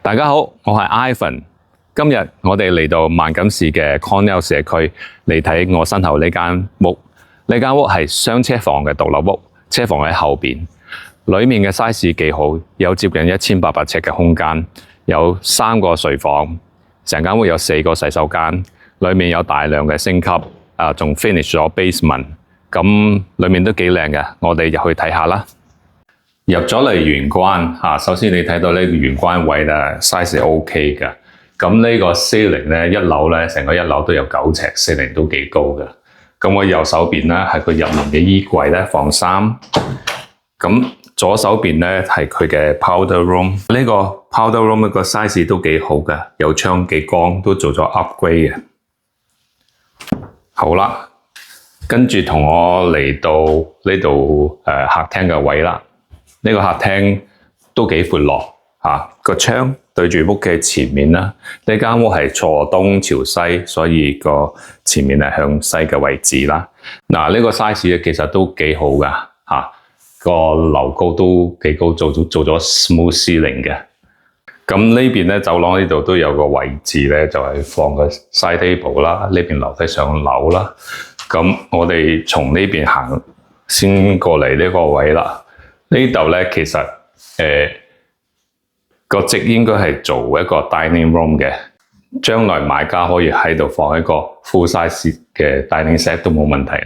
大家好，我係 Ivan。今日我哋嚟到萬錦市嘅 Cornell 社區嚟睇我身後呢間屋。呢間屋係雙車房嘅獨立屋，車房喺後邊。裏面嘅 size 幾好，有接近1800尺嘅空間，有3個睡房，成間屋有4個洗手間，裏面有大量嘅升級，仲 finish 咗 basement。咁裏面都幾靚嘅，我哋入去睇下啦。入咗嚟玄關，首先你睇到呢個玄關位咧 size OK 嘅。咁呢個 ceiling 咧，一樓咧，成個一樓都有9尺 ，ceiling 都幾高嘅。咁我右手邊咧係佢入面嘅衣櫃咧，放衫。咁左手邊咧係佢嘅 powder room。呢個 powder room 個 size 都幾好嘅，有窗幾光，都做咗 upgrade 嘅。好啦，跟住同我嚟到呢度客廳嘅位啦。呢個客廳都幾闊落，個窗對住屋嘅前面啦。呢間屋係坐東朝西，所以個前面係向西嘅位置啦。嗱，呢個 size 其實都幾好噶，個樓高都幾高，做咗 smooth ceiling 嘅。咁呢邊咧走廊呢度都有個位置咧，就係放個 side table 啦。呢邊樓梯上樓啦。咁我哋從呢邊行先過嚟呢個位啦。呢度咧其實個職應該係做一個 dining room 嘅，將來買家可以喺度放一個 full size 嘅 dining set 都冇問題。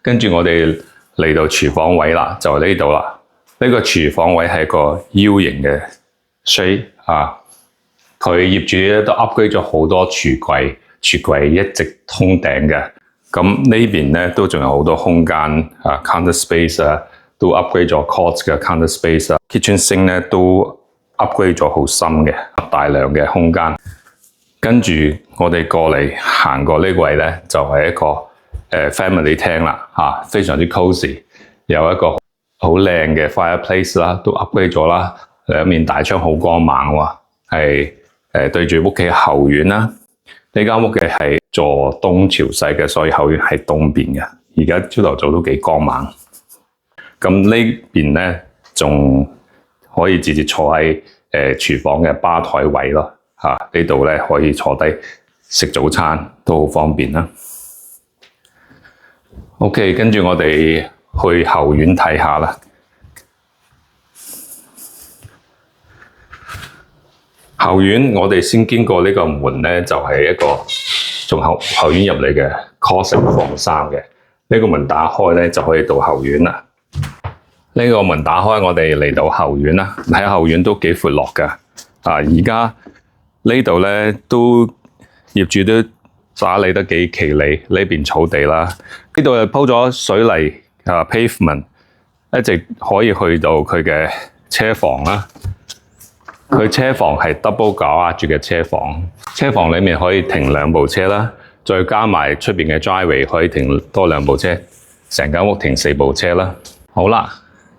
跟住我哋嚟到廚房位啦，就係呢度啦。呢個廚房位係個 U 型嘅 shape 佢業主咧都 upgrade 咗好多櫥櫃，櫥櫃一直通頂嘅。咁呢邊咧都仲有好多空間，counter space 都 upgrade 咗 quartz 嘅 counter space kitchen sink 咧都 upgrade 咗好深嘅，大量嘅空間。跟住我哋過嚟行過呢個位咧，就係一個family 廳啦，非常之 cozy， 有一個好靚嘅 fireplace 啦，都 upgrade 咗啦。兩面大窗好光猛喎，係對住屋企後院啦。呢間屋嘅係坐東朝西嘅，所以後院係東邊嘅。而家朝頭早都幾光猛。咁呢邊咧仲可以直接坐喺廚房嘅吧台位咯，呢度咧可以坐低食早餐都好方便啦。OK， 跟住我哋去後院睇下啦。後院我哋先經過呢個門咧，就係一個從後院入嚟嘅 closet 放衫嘅。呢個門打開咧就可以到後院啦。呢個門打開，我哋嚟到後院啦。喺後院都幾闊落㗎。而家呢度咧都業主都打理得幾企理。呢邊草地啦，呢度又鋪咗水泥pavement， 一直可以去到佢嘅車房啦。佢車房係 double garage 嘅車房，車房裡面可以停2部車啦，再加埋出邊嘅 driveway 可以停多2部車，成間屋停4部車啦。好啦。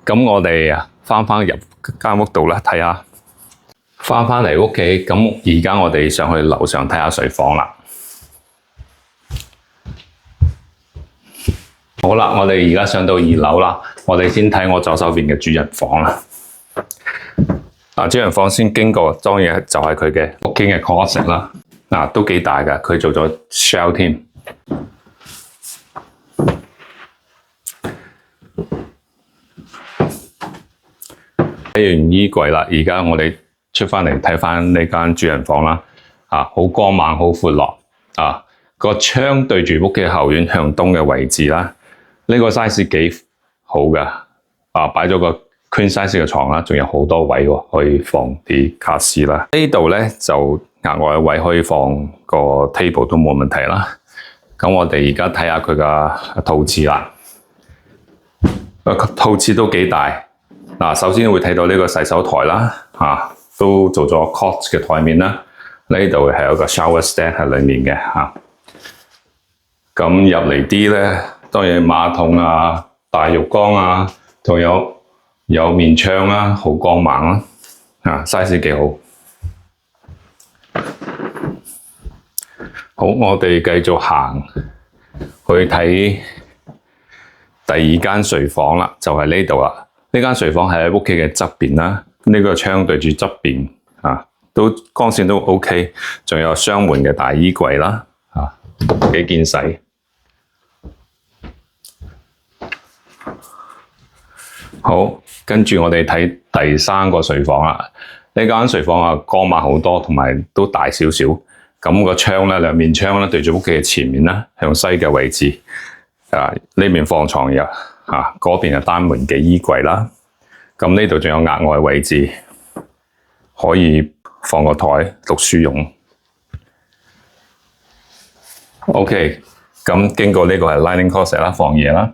咁我哋返入間屋度啦，睇下。返嚟屋企，咁而家我哋上去樓上睇下睡房啦。好啦，我哋而家上到2樓啦，我哋先睇我左手邊嘅主人房啦。主人房先經過，當然就係佢嘅屋企嘅 closet 啦。都幾大㗎，佢做咗 shell 添。睇完衣櫃啦，而家我哋出返嚟睇返呢間主人房啦。好光猛，好闊落。個窗對住屋企後院向東嘅位置啦。呢個 size 幾好㗎。擺咗個 queen size 嘅床啦，仲有好多位喎，可以放啲卡士啦。呢度咧就額外嘅位可以放個 table 都冇問題啦。咁我哋而家睇下佢嘅套廁啦。套廁都幾大。首先會睇到呢個洗手台啦，都做咗 quartz 嘅台面啦。呢度係有個 shower stand 喺裏面嘅。咁入嚟啲咧，當然馬桶大浴缸仲有面窗啦，好光猛啦，size 幾好。好，我哋繼續行去睇第2間睡房啦，就係呢度啦。呢間睡房係喺屋企嘅側邊啦，呢個窗對住側邊都光線都 OK， 仲有雙門嘅大衣櫃啦，幾見使。好，跟住我哋睇第3個睡房啦。呢間睡房光猛好多，同埋都大少少。咁個窗咧，兩面窗咧對住屋企嘅前面啦，向西嘅位置。呢邊放床入，嗰邊係單門嘅衣櫃啦。咁呢度仲有額外位置，可以放個台讀書用。OK， 咁經過呢個係 linen closet 啦，放嘢啦。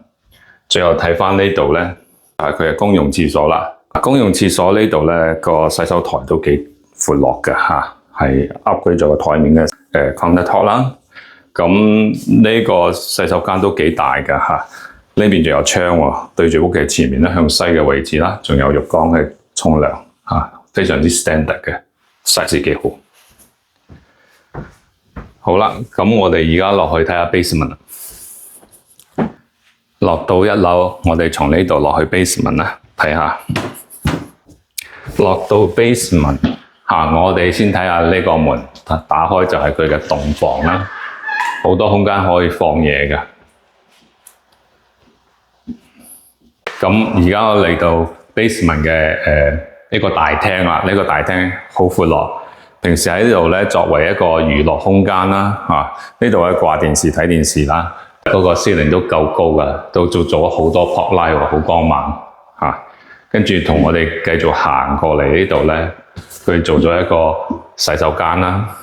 最後睇返呢度咧，佢係公用廁所啦。公用廁所呢度咧個洗手台都幾闊落嘅係 upgrade 咗個台面嘅counter top 啦。咁呢個洗手間都幾大嘅呢邊仲有窗喎，對住屋企前面咧向西嘅位置啦，仲有浴缸去沖涼非常之 standard 嘅 size 幾好。好啦，咁我哋而家落去睇下 basement 啦。落到1樓，我哋從呢度落去 basement 啦，睇下。落到 basement 我哋先睇下呢個門，打開就係佢嘅洞房啦，好多空間可以放嘢嘅。咁而家我嚟到 basement 嘅呢個大廳啦，呢個大廳好闊落，平時喺呢度咧作為一個娛樂空間啦，呢度係掛電視睇電視啦，嗰個 ceiling 都夠高㗎，都做咗好多 pop light 喎，好光猛跟住同我哋繼續行過嚟呢度咧，佢做咗一個洗手間啦。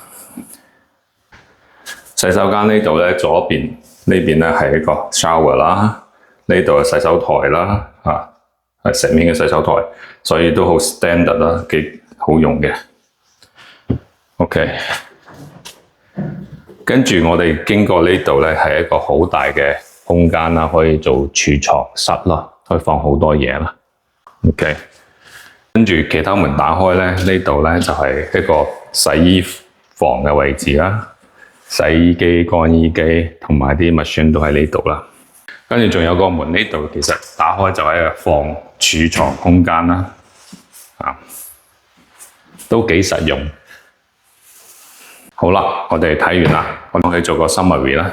洗手間呢度咧，左邊呢邊咧係一個 shower 啦，呢度係洗手台啦，係石面嘅洗手台，所以都好 standard 啦，幾好用嘅。OK， 跟住我哋經過呢度咧，係一個好大嘅空間啦，可以做儲藏室啦，可以放好多嘢啦。OK， 跟住其他門打開咧，呢度咧就係一個洗衣房嘅位置啦，洗衣機、乾衣機同埋啲 machine 都喺呢度啦。跟住仲有個門，呢度其實打開就係一個放儲藏空間啦，都幾實用。好啦，我哋睇完啦，我哋去做個 summary 啦。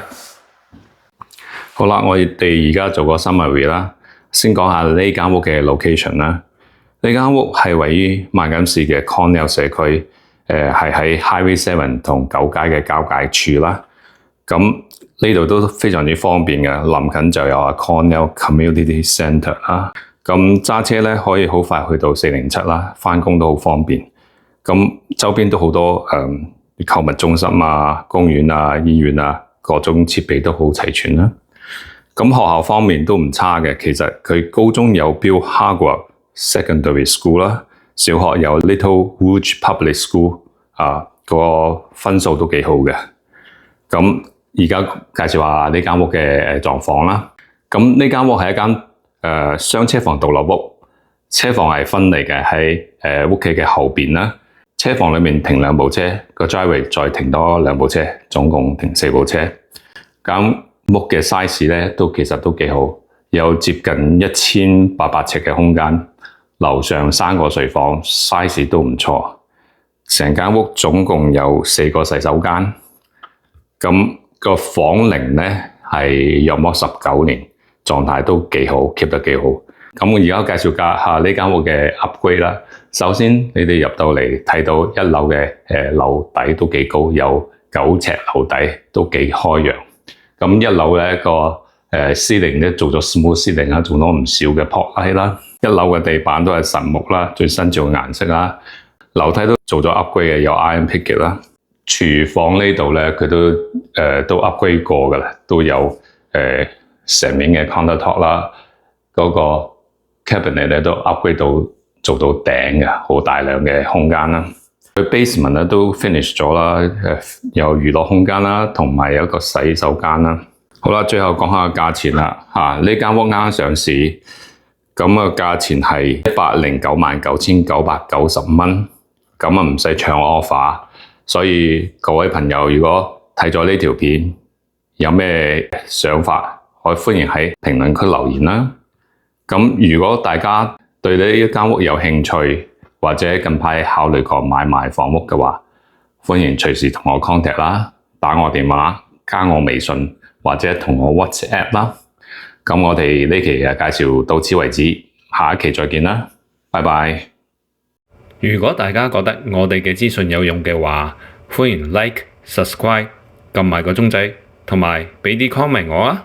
好啦，我哋而家做個 summary 啦。先講下呢間屋嘅 location 啦。呢間屋係位於萬錦市嘅 Cornell 社區，係喺 Highway 7同9街嘅交界處啦。咁呢度都非常之方便嘅，臨近就有Cornell Community Centre 啦。咁揸車咧可以好快去到407啦，返工都好方便。咁周邊都好多購物中心公園醫院各種設備都好齊全啦。咁學校方面都唔差嘅，其實佢高中有 Bill Hardware Secondary School 啦，小學有 Little Rouge Public School 個分數都幾好嘅。咁而家介紹下呢間屋嘅狀況啦。咁呢間屋係一間雙車房獨立屋，車房係分離嘅，喺屋企嘅後邊啦。車房裏面停2部車，個 driveway 再停多2部車，總共停4部車。咁屋嘅 size 咧其實都幾好，有接近1800尺嘅空間，樓上3個睡房 size 都唔錯。成間屋總共有4個洗手間，咁個房齡咧係約莫19年，狀態都幾好 ，keep 得幾好。咁我而家介紹下呢間屋嘅 upgrade 啦。首先你哋入到嚟睇到1樓嘅樓底都幾高，有9尺樓底，都幾開揚。咁1樓咧個ceiling咧做咗 smooth ceiling 啦，做咗唔少嘅 pop light 啦。1樓嘅地板都係實木啦，最新潮嘅顏色啦。樓梯都做咗 upgrade 嘅，有 iron picket 啦。廚房呢度咧佢都 upgrade 過㗎啦，都有石面嘅 counter top 啦。嗰個 cabinet 咧都 upgrade 到做到頂嘅，好大量嘅空間啦。佢 basement 咧都 finish 咗啦，有娛樂空間啦，同埋有一個洗手間啦。好啦，最後講下個價錢啦。呢間屋啱上市，咁個價錢係1099990蚊，咁唔使搶 offer。所以各位朋友，如果睇咗呢條片，有咩想法，可以歡迎喺評論區留言啦。咁如果大家對呢一間屋有興趣，或者近排考慮過買賣房屋嘅話，歡迎隨時同我 contact 啦，打我電話，加我微信或者同我 WhatsApp 啦。咁我哋呢期嘅介紹到此為止，下一期再見啦，拜拜。如果大家覺得我哋嘅資訊有用嘅話，歡迎 like、subscribe、撳埋個鐘仔，同埋畀啲 comment 我啊！